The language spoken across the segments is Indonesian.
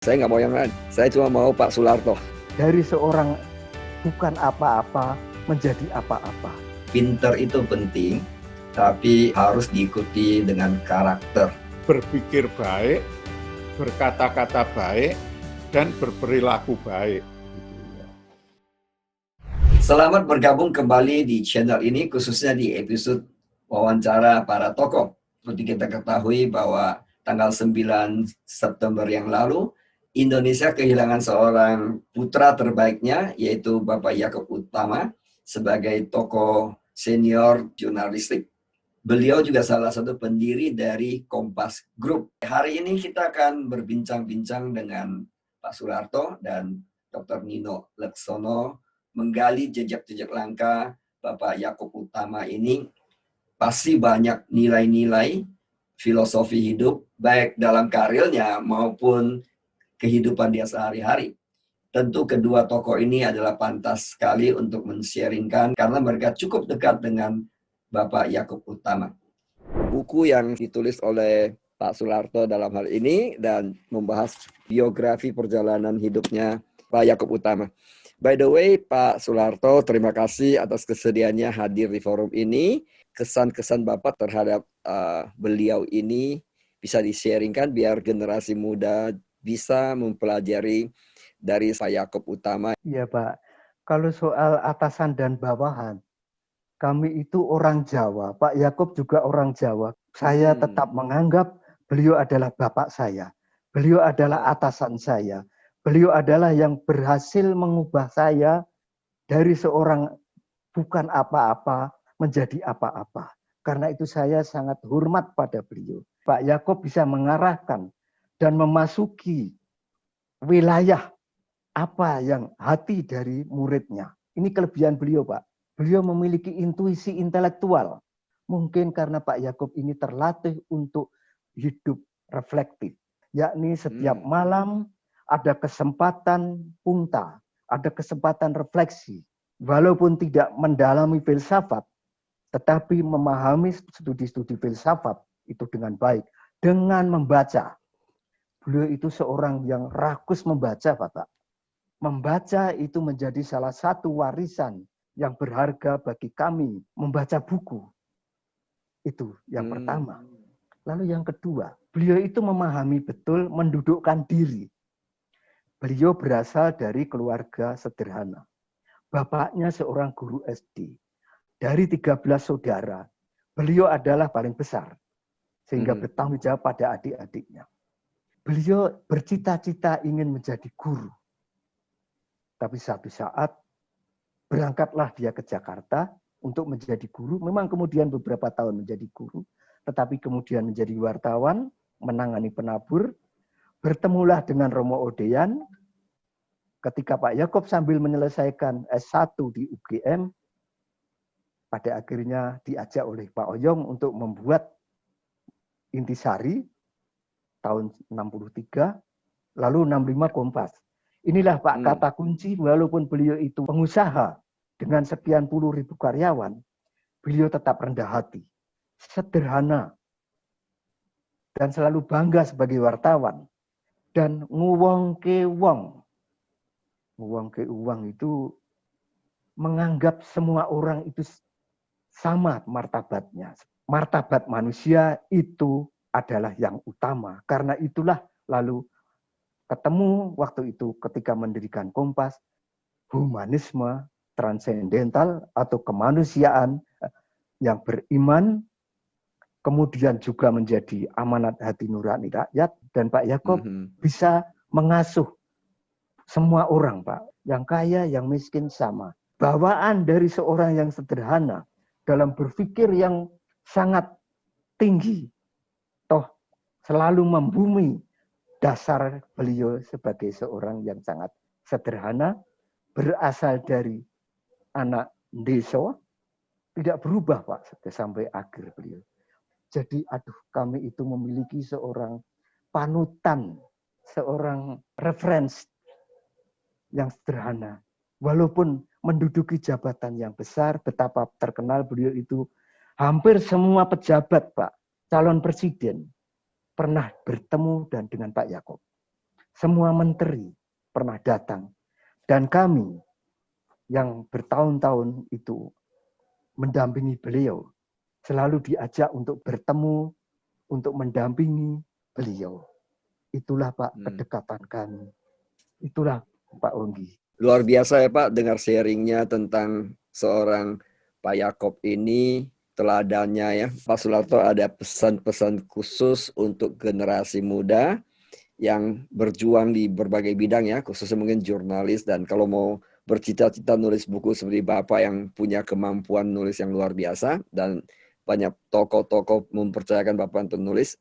Saya nggak mau yang lain, saya cuma mau Pak Soeharto. Dari seorang bukan apa-apa menjadi apa-apa. Pinter itu penting, tapi harus diikuti dengan karakter. Berpikir baik, berkata-kata baik, dan berperilaku baik. Selamat bergabung kembali di channel ini, khususnya di episode wawancara para tokoh. Seperti kita ketahui bahwa tanggal 9 September yang lalu, Indonesia kehilangan seorang putra terbaiknya, yaitu Bapak Yaakob Utama, sebagai tokoh senior jurnalistik. Beliau juga salah satu pendiri dari Kompas Group. Hari ini kita akan berbincang-bincang dengan Pak Soeharto dan Dr. Nino Laksono, menggali jejak-jejak langkah Bapak Yaakob Utama ini. Pasti banyak nilai-nilai filosofi hidup, baik dalam karirnya maupun kehidupan dia sehari-hari. Tentu kedua tokoh ini adalah pantas sekali untuk men-sharingkan karena mereka cukup dekat dengan Bapak Yaakob Utama. Buku yang ditulis oleh Pak Soeharto dalam hal ini dan membahas biografi perjalanan hidupnya Pak Yaakob Utama. By the way, Pak Soeharto, terima kasih atas kesediaannya hadir di forum ini. Kesan-kesan Bapak terhadap beliau ini bisa di-sharingkan biar generasi muda bisa mempelajari dari Pak Yaakob Utama. Iya Pak, kalau soal atasan dan bawahan, kami itu orang Jawa, Pak Yaakob juga orang Jawa. Saya tetap menganggap beliau adalah bapak saya. Beliau adalah atasan saya. Beliau adalah yang berhasil mengubah saya dari seorang bukan apa-apa menjadi apa-apa. Karena itu saya sangat hormat pada beliau. Pak Yaakob bisa mengarahkan dan memasuki wilayah apa yang hati dari muridnya. Ini kelebihan beliau, Pak. Beliau memiliki intuisi intelektual. Mungkin karena Pak Yaakob ini terlatih untuk hidup reflektif. Yakni setiap malam ada kesempatan punta, ada kesempatan refleksi. Walaupun tidak mendalami filsafat, tetapi memahami studi-studi filsafat itu dengan baik. Dengan membaca. Beliau itu seorang yang rakus membaca, Bapak. Membaca itu menjadi salah satu warisan yang berharga bagi kami. Membaca buku. Itu yang pertama. Lalu yang kedua, beliau itu memahami betul mendudukkan diri. Beliau berasal dari keluarga sederhana. Bapaknya seorang guru SD. Dari 13 saudara, beliau adalah paling besar. Sehingga bertanggung jawab pada adik-adiknya. Beliau bercita-cita ingin menjadi guru. Tapi satu saat berangkatlah dia ke Jakarta untuk menjadi guru. Memang kemudian beberapa tahun menjadi guru. Tetapi kemudian menjadi wartawan, menangani penabur. Bertemulah dengan Romo Odean. Ketika Pak Yaakob sambil menyelesaikan S1 di UGM. Pada akhirnya diajak oleh Pak Oyong untuk membuat Intisari tahun 63, lalu 65 Kompas. Inilah Pak kata kunci, walaupun beliau itu pengusaha dengan sekian puluh ribu karyawan, beliau tetap rendah hati, sederhana, dan selalu bangga sebagai wartawan. Dan nguwongke wong. Nguwongke uang itu menganggap semua orang itu sama martabatnya. Martabat manusia itu adalah yang utama. Karena itulah lalu ketemu waktu itu ketika mendirikan Kompas, humanisme transendental atau kemanusiaan yang beriman, kemudian juga menjadi amanat hati nurani rakyat, dan Pak Yaakob bisa mengasuh semua orang, Pak. Yang kaya, yang miskin sama. Bawaan dari seorang yang sederhana, dalam berpikir yang sangat tinggi, toh selalu membumi dasar beliau sebagai seorang yang sangat sederhana, berasal dari anak desa, tidak berubah Pak sampai akhir beliau. Jadi kami itu memiliki seorang panutan, seorang referensi yang sederhana. Walaupun menduduki jabatan yang besar, betapa terkenal beliau itu, hampir semua pejabat Pak, calon presiden, pernah bertemu dan dengan Pak Yaakob. semua menteri pernah datang. Dan kami yang bertahun-tahun itu mendampingi beliau, selalu diajak untuk bertemu, untuk mendampingi beliau. Itulah Pak kedekatan kami. Itulah Pak Onggi. Luar biasa ya Pak, dengar sharingnya tentang seorang Pak Yaakob ini, teladannya ya. Pak Sularto ada pesan-pesan khusus untuk generasi muda yang berjuang di berbagai bidang ya, khususnya mungkin jurnalis, dan kalau mau bercita-cita nulis buku seperti Bapak yang punya kemampuan nulis yang luar biasa, dan banyak tokoh-tokoh mempercayakan Bapak untuk nulis.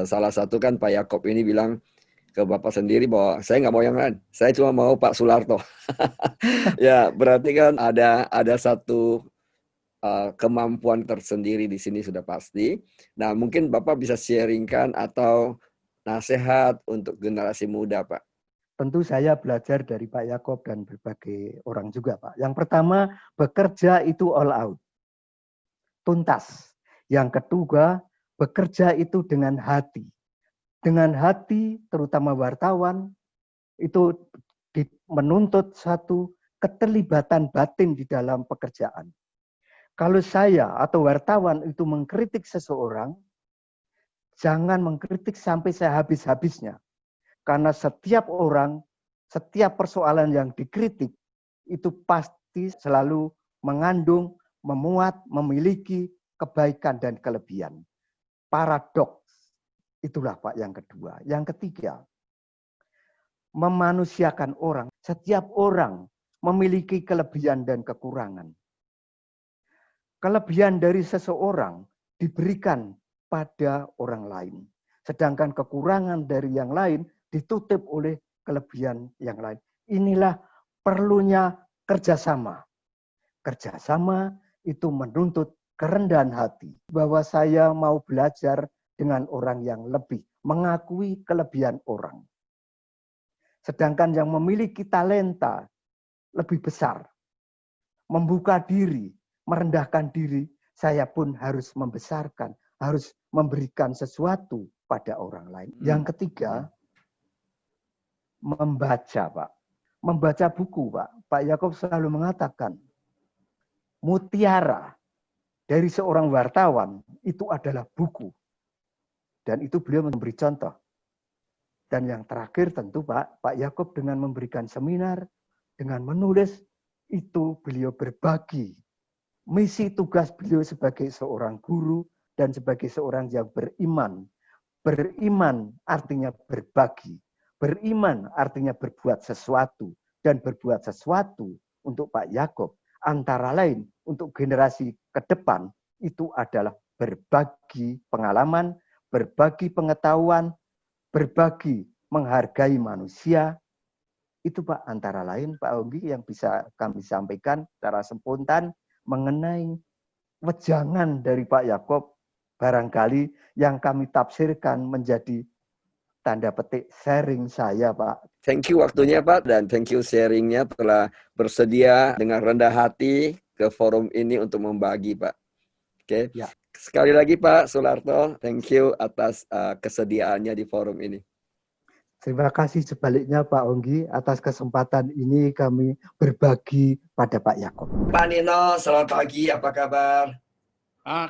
Salah satu kan Pak Yaakob ini bilang ke Bapak sendiri bahwa saya nggak mau yang lain, saya cuma mau Pak Sularto. Ya, berarti kan ada satu kemampuan tersendiri di sini sudah pasti. Nah, mungkin Bapak bisa sharingkan atau nasihat untuk generasi muda, Pak. Tentu saya belajar dari Pak Yaakob dan berbagai orang juga, Pak. Yang pertama, bekerja itu all out. Tuntas. Yang kedua, bekerja itu dengan hati. Dengan hati, terutama wartawan, itu menuntut satu keterlibatan batin di dalam pekerjaan. Kalau saya atau wartawan itu mengkritik seseorang, jangan mengkritik sampai sehabis-habisnya. Karena setiap orang, setiap persoalan yang dikritik, itu pasti selalu mengandung, memuat, memiliki kebaikan dan kelebihan. Paradoks. Itulah Pak yang kedua. Yang ketiga, memanusiakan orang. Setiap orang memiliki kelebihan dan kekurangan. Kelebihan dari seseorang diberikan pada orang lain. Sedangkan kekurangan dari yang lain ditutup oleh kelebihan yang lain. Inilah perlunya kerjasama. Kerjasama itu menuntut kerendahan hati. Bahwa saya mau belajar dengan orang yang lebih. Mengakui kelebihan orang. Sedangkan yang memiliki talenta lebih besar. Membuka diri, merendahkan diri, saya pun harus membesarkan, harus memberikan sesuatu pada orang lain. Yang ketiga, membaca, Pak. Membaca buku, Pak. Pak Yaakob selalu mengatakan, mutiara dari seorang wartawan itu adalah buku. Dan itu beliau memberi contoh. Dan yang terakhir tentu Pak Yaakob dengan memberikan seminar, dengan menulis, itu beliau berbagi. Misi tugas beliau sebagai seorang guru dan sebagai seorang yang beriman. Beriman artinya berbagi. Beriman artinya berbuat sesuatu. Dan berbuat sesuatu untuk Pak Yaakob, antara lain untuk generasi ke depan, itu adalah berbagi pengalaman, berbagi pengetahuan, berbagi menghargai manusia. Itu Pak antara lain Pak Onggi yang bisa kami sampaikan secara spontan mengenai wejangan dari Pak Yaakob, barangkali yang kami tafsirkan menjadi tanda petik sharing saya, Pak. Thank you waktunya Pak, dan thank you sharingnya telah bersedia dengan rendah hati ke forum ini untuk membagi Pak. Oke. Ya. Sekali lagi Pak Sularto, thank you atas kesediaannya di forum ini. Terima kasih sebaliknya Pak Onggi atas kesempatan ini kami berbagi pada Pak Yaakob. Pak Nino, selamat pagi, apa kabar?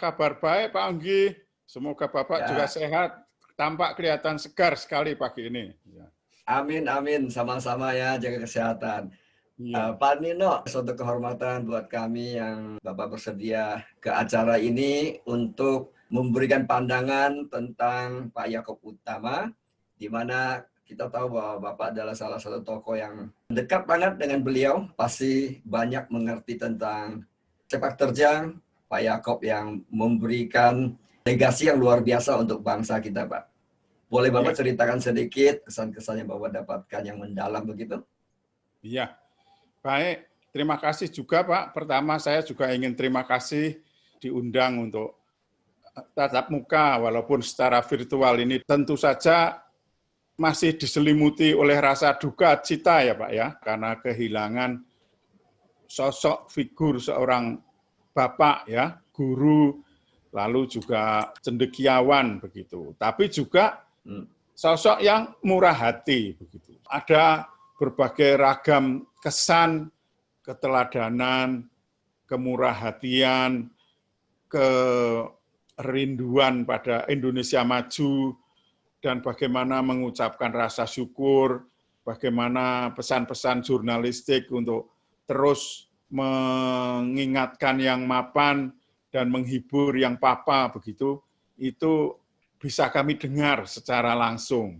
Kabar baik Pak Onggi, semoga Bapak juga sehat, tampak kelihatan segar sekali pagi ini. Ya. Amin, amin, sama-sama ya, jaga kesehatan. Ya. Pak Nino, suatu kehormatan buat kami yang Bapak bersedia ke acara ini untuk memberikan pandangan tentang Pak Yaakob Utama, di mana kita tahu bahwa Bapak adalah salah satu tokoh yang dekat banget dengan beliau, pasti banyak mengerti tentang sepak terjang Pak Yaakob yang memberikan legasi yang luar biasa untuk bangsa kita, Pak. Boleh Bapak ceritakan sedikit kesan-kesan yang Bapak dapatkan yang mendalam begitu? Iya. Baik, terima kasih juga Pak. Pertama saya juga ingin terima kasih diundang untuk tatap muka walaupun secara virtual ini tentu saja masih diselimuti oleh rasa duka cita ya Pak ya, karena kehilangan sosok figur seorang Bapak ya, guru, lalu juga cendekiawan begitu. Tapi juga sosok yang murah hati begitu. Ada berbagai ragam kesan, keteladanan, kemurahhatian, kerinduan pada Indonesia maju, dan bagaimana mengucapkan rasa syukur, bagaimana pesan-pesan jurnalistik untuk terus mengingatkan yang mapan dan menghibur yang papa begitu, itu bisa kami dengar secara langsung.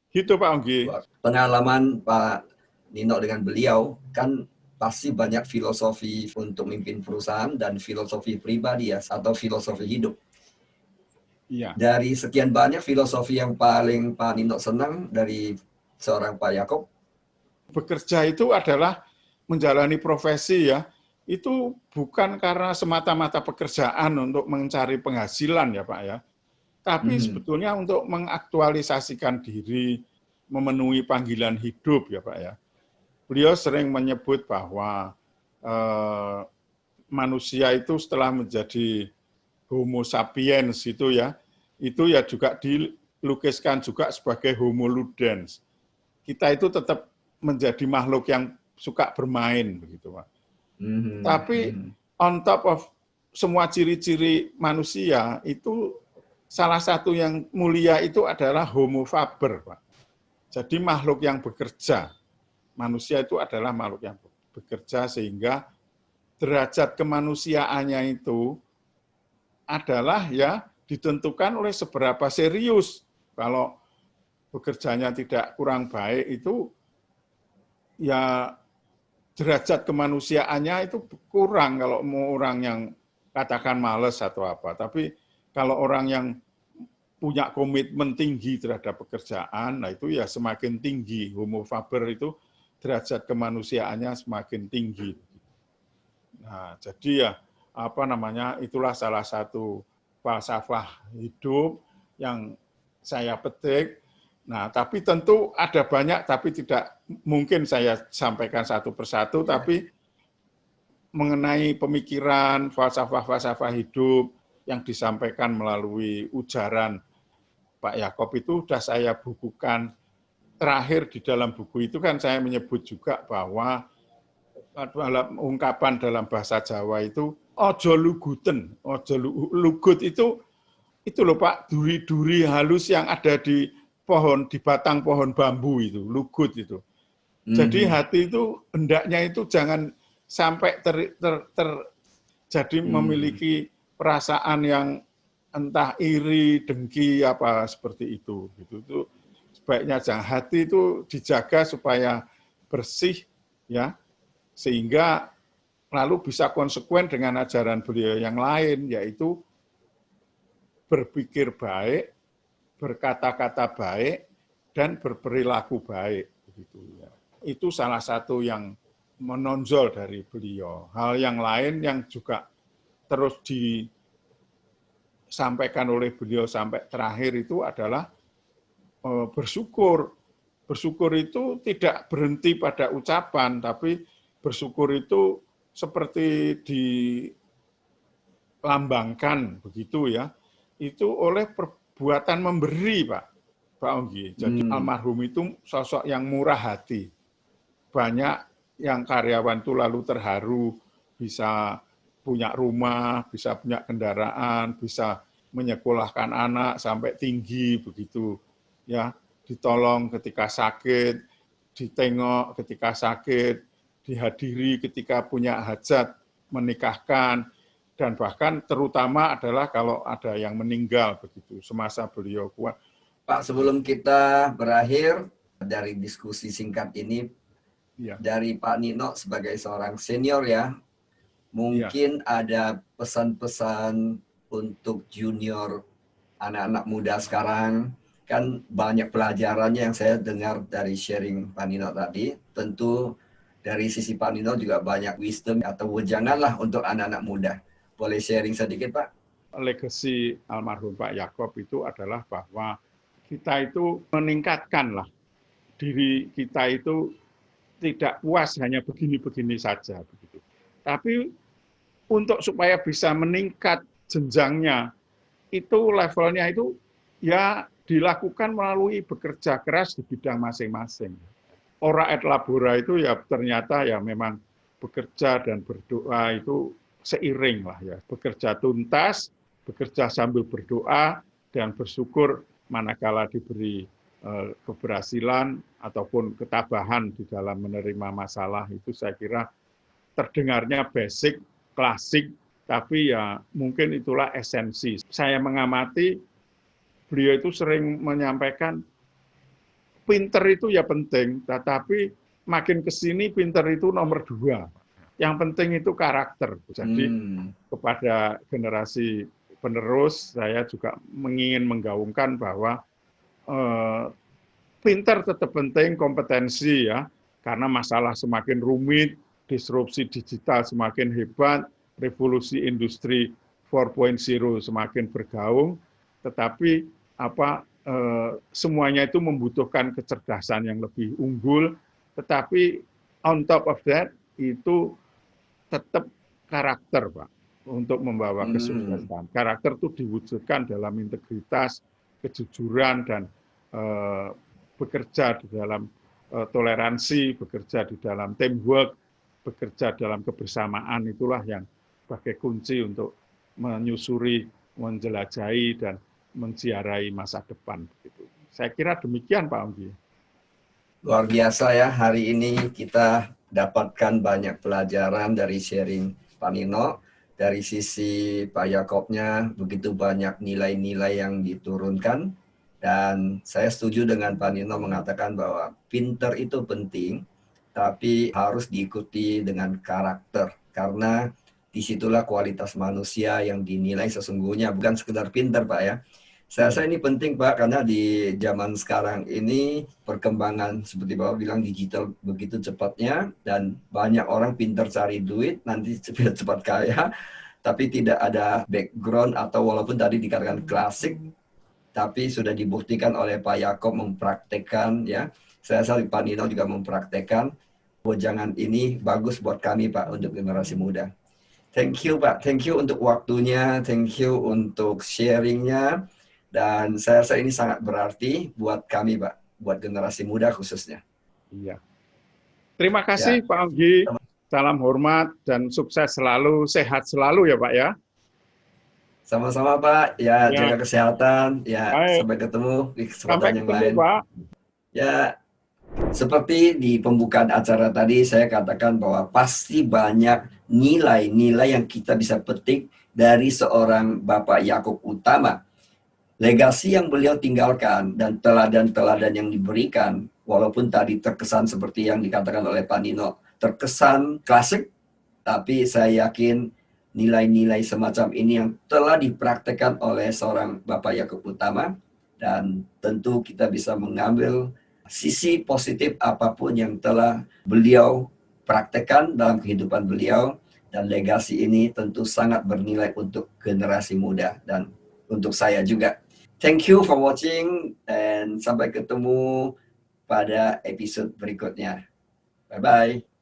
Gitu Pak Onggi. Pengalaman Pak Nino dengan beliau kan pasti banyak filosofi untuk memimpin perusahaan dan filosofi pribadi ya, atau filosofi hidup. Iya. Dari sekian banyak filosofi yang paling Pak Nino senang dari seorang Pak Yakob? Bekerja itu adalah menjalani profesi ya, itu bukan karena semata-mata pekerjaan untuk mencari penghasilan ya Pak ya, tapi sebetulnya untuk mengaktualisasikan diri, memenuhi panggilan hidup ya Pak ya. Beliau sering menyebut bahwa manusia itu setelah menjadi Homo sapiens itu ya juga dilukiskan juga sebagai Homo ludens. Kita itu tetap menjadi makhluk yang suka bermain begitu Pak. Tapi on top of semua ciri-ciri manusia itu salah satu yang mulia itu adalah homo faber Pak. Jadi makhluk yang bekerja. Manusia itu adalah makhluk yang bekerja sehingga derajat kemanusiaannya itu adalah ya ditentukan oleh seberapa serius. Kalau bekerjanya tidak kurang baik itu ya derajat kemanusiaannya itu kurang kalau mau orang yang katakan malas atau apa. Tapi kalau orang yang punya komitmen tinggi terhadap pekerjaan, nah itu ya semakin tinggi. Homo faber itu derajat kemanusiaannya semakin tinggi. Nah, jadi ya itulah salah satu falsafah hidup yang saya petik. Nah, tapi tentu ada banyak, tapi tidak mungkin saya sampaikan satu persatu, tapi mengenai pemikiran, falsafah-falsafah hidup yang disampaikan melalui ujaran Pak Yakob itu sudah saya bukukan. Terakhir di dalam buku itu kan saya menyebut juga bahwa dalam ungkapan dalam bahasa Jawa itu ojo luguten, ojo lugut itu loh Pak, duri-duri halus yang ada di pohon, di batang pohon bambu itu, lugut itu. Jadi hati itu hendaknya itu jangan sampai jadi memiliki perasaan yang entah iri, dengki apa seperti itu. Itu sebaiknya jangan, hati itu dijaga supaya bersih ya, sehingga lalu bisa konsekuen dengan ajaran beliau yang lain, yaitu berpikir baik, berkata-kata baik, dan berperilaku baik. Begitu, ya. Itu salah satu yang menonjol dari beliau. Hal yang lain yang juga terus disampaikan oleh beliau sampai terakhir itu adalah bersyukur. Bersyukur itu tidak berhenti pada ucapan, tapi bersyukur itu seperti dilambangkan begitu ya, itu oleh perbuatan memberi Pak Onggi. Jadi almarhum itu sosok yang murah hati. Banyak yang karyawan itu lalu terharu bisa punya rumah, bisa punya kendaraan, bisa menyekolahkan anak sampai tinggi begitu ya, ditolong ketika sakit, ditengok ketika sakit, dihadiri ketika punya hajat, menikahkan, dan bahkan terutama adalah kalau ada yang meninggal begitu semasa beliau kuat. Pak, sebelum kita berakhir dari diskusi singkat ini, ya, dari Pak Nino sebagai seorang senior ya, mungkin ada pesan-pesan untuk junior anak-anak muda sekarang. Kan banyak pelajarannya yang saya dengar dari sharing Pak Nino tadi. Tentu dari sisi Pak Nino juga banyak wisdom atau wejangan lah untuk anak-anak muda. Boleh sharing sedikit Pak? Legasi almarhum Pak Yakob itu adalah bahwa kita itu meningkatkanlah diri kita itu tidak puas hanya begini-begini saja begitu. Tapi untuk supaya bisa meningkat jenjangnya itu levelnya itu ya dilakukan melalui bekerja keras di bidang masing-masing. Ora et labora itu ya ternyata ya memang bekerja dan berdoa itu seiring lah ya. Bekerja tuntas, bekerja sambil berdoa, dan bersyukur manakala diberi keberhasilan ataupun ketabahan di dalam menerima masalah. Itu saya kira terdengarnya basic, klasik, tapi ya mungkin itulah esensi. Saya mengamati, beliau itu sering menyampaikan, pinter itu ya penting, tetapi makin ke sini pinter itu nomor 2. Yang penting itu karakter. Jadi kepada generasi penerus, saya juga ingin menggaungkan bahwa pinter tetap penting, kompetensi ya, karena masalah semakin rumit, disrupsi digital semakin hebat, revolusi industri 4.0 semakin bergaung, tetapi semuanya itu membutuhkan kecerdasan yang lebih unggul, tetapi on top of that itu tetap karakter, Pak, untuk membawa kesuksesan. Karakter itu diwujudkan dalam integritas, kejujuran, dan bekerja di dalam toleransi, bekerja di dalam teamwork, bekerja dalam kebersamaan. Itulah yang sebagai kunci untuk menyusuri, menjelajahi, dan menziarahi masa depan. Saya kira demikian, Pak Onggi. Luar biasa ya, hari ini kita dapatkan banyak pelajaran dari sharing Pak Nino. Dari sisi Pak Yakobnya, begitu banyak nilai-nilai yang diturunkan. Dan saya setuju dengan Pak Nino mengatakan bahwa pinter itu penting, tapi harus diikuti dengan karakter. Karena disitulah kualitas manusia yang dinilai sesungguhnya, bukan sekedar pinter, Pak ya. Saya rasa ini penting, Pak, karena di zaman sekarang ini perkembangan seperti Bapak bilang digital begitu cepatnya, dan banyak orang pintar cari duit, nanti cepat kaya, tapi tidak ada background atau walaupun tadi dikatakan klasik, tapi sudah dibuktikan oleh Pak Yakob mempraktekkan ya. Saya rasa Pak Nino juga mempraktekkan. Jangan ini bagus buat kami, Pak, untuk generasi muda. Thank you, Pak. Thank you untuk waktunya, thank you untuk sharingnya. Dan saya rasa ini sangat berarti buat kami, Pak, buat generasi muda khususnya. Iya. Terima kasih, Pak Onggi. Salam hormat dan sukses selalu, sehat selalu ya, Pak ya. Sama-sama, Pak. Ya, jaga kesehatan. Ya, baik. Sampai ketemu di kesempatan yang lain. Pak. Ya, seperti di pembukaan acara tadi saya katakan bahwa pasti banyak nilai-nilai yang kita bisa petik dari seorang Bapak Yakob Utama. Legasi yang beliau tinggalkan dan teladan-teladan yang diberikan, walaupun tadi terkesan seperti yang dikatakan oleh Pak Nino, terkesan klasik, tapi saya yakin nilai-nilai semacam ini yang telah dipraktekkan oleh seorang Bapak Yakob Utama, dan tentu kita bisa mengambil sisi positif apapun yang telah beliau praktekkan dalam kehidupan beliau, dan legasi ini tentu sangat bernilai untuk generasi muda dan untuk saya juga. Thank you for watching, dan sampai ketemu pada episode berikutnya. Bye-bye.